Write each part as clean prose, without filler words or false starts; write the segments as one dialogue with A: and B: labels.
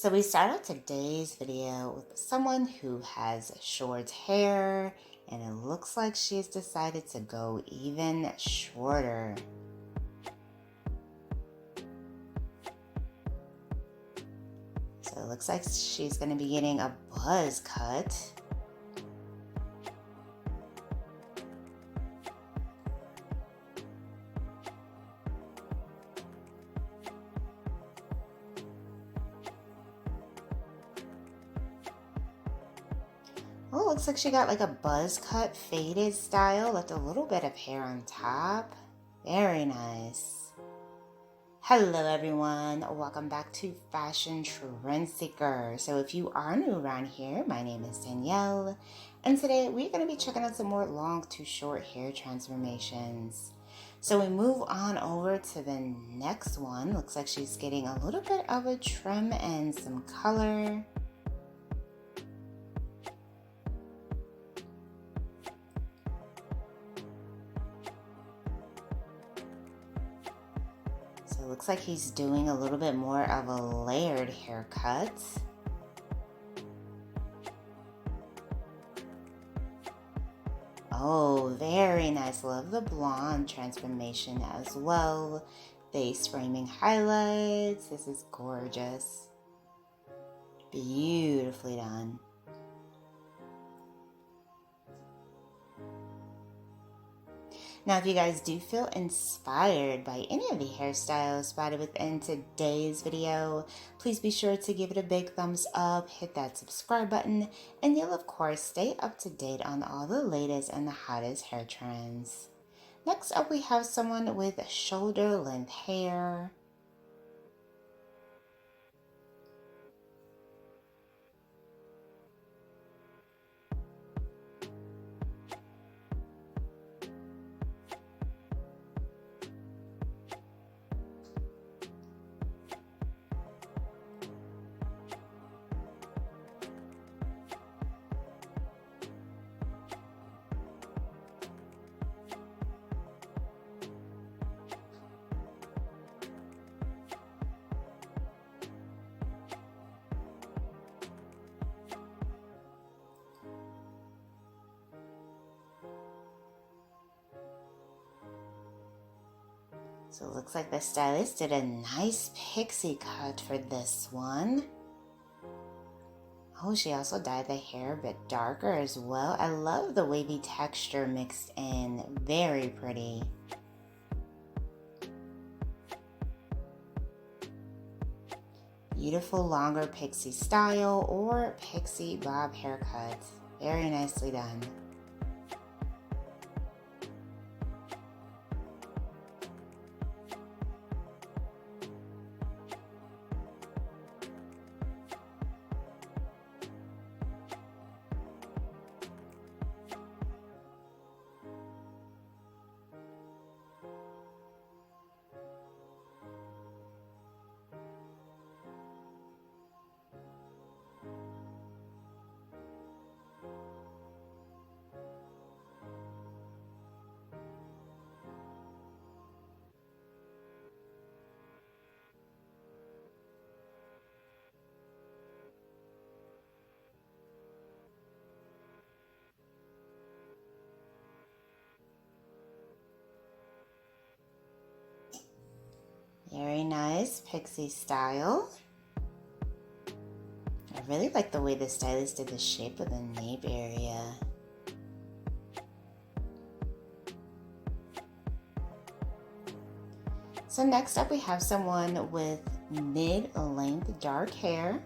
A: So we start out today's video with someone who has short hair and it looks like she's decided to go even shorter. So it looks like she's going to be getting a buzz cut. Oh, it looks like she got like a buzz cut faded style, left a little bit of hair on top. Very nice. Hello everyone, welcome back to Fashion Trend Seeker. So if you are new around here, my name is Danielle, and today we're going to be checking out some more long to short hair transformations. So we move on over to the next one. Looks like she's getting a little bit of a trim and some color. So it looks like he's doing a little bit more of a layered haircut. Oh, very nice. Love the blonde transformation as well. Face framing highlights. This is gorgeous. Beautifully done. Now, if you guys do feel inspired by any of the hairstyles spotted within today's video, please be sure to give it a big thumbs up, hit that subscribe button, and you'll of course stay up to date on all the latest and the hottest hair trends. Next up, we have someone with shoulder length hair. So it looks like the stylist did a nice pixie cut for this one. Oh, she also dyed the hair a bit darker as well. I love the wavy texture mixed in. Very pretty. Beautiful longer pixie style or pixie bob haircut. Very nicely done. Very nice pixie style. I really like the way the stylist did the shape of the nape area. So next up we have someone with mid-length dark hair.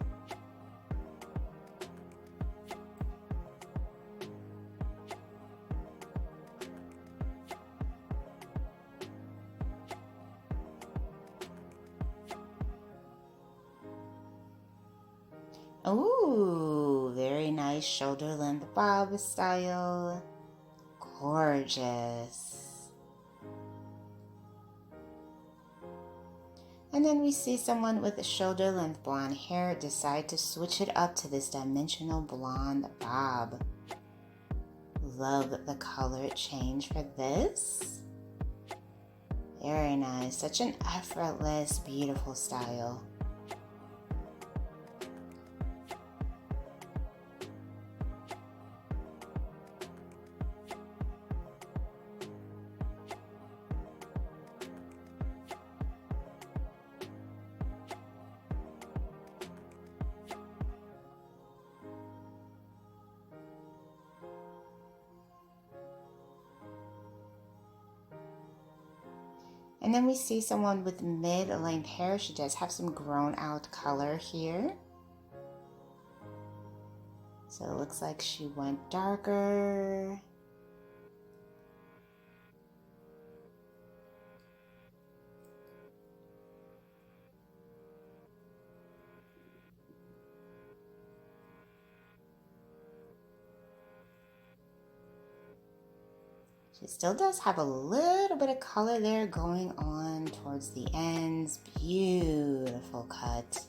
A: Ooh, very nice shoulder length bob style. Gorgeous. And then we see someone with shoulder length blonde hair decide to switch it up to this dimensional blonde bob. Love the color change for this. Very nice. Such an effortless, beautiful style. And then we see someone with mid-length hair. She does have some grown out color here. So it looks like she went darker. She still does have a little bit of color there going on towards the ends. Beautiful cut.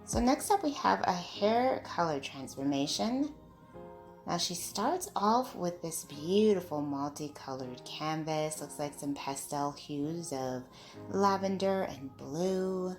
A: So next up we have a hair color transformation. Now she starts off with this beautiful multicolored canvas. Looks like some pastel hues of lavender and blue.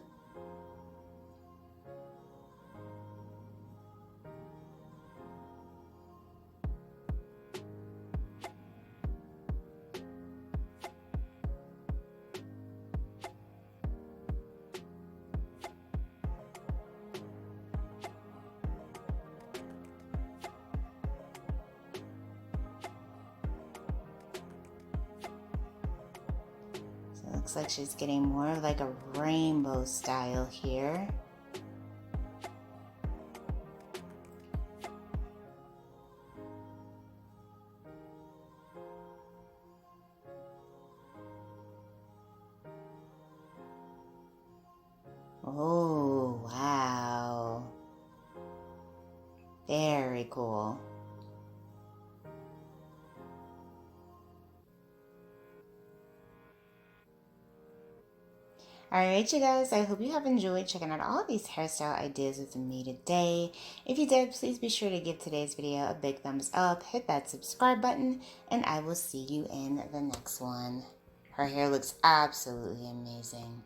A: Looks like she's getting more of like a rainbow style here. Oh, wow. Very cool. Alright you guys, I hope you have enjoyed checking out all these hairstyle ideas with me today. If you did, please be sure to give today's video a big thumbs up, hit that subscribe button, and I will see you in the next one. Her hair looks absolutely amazing.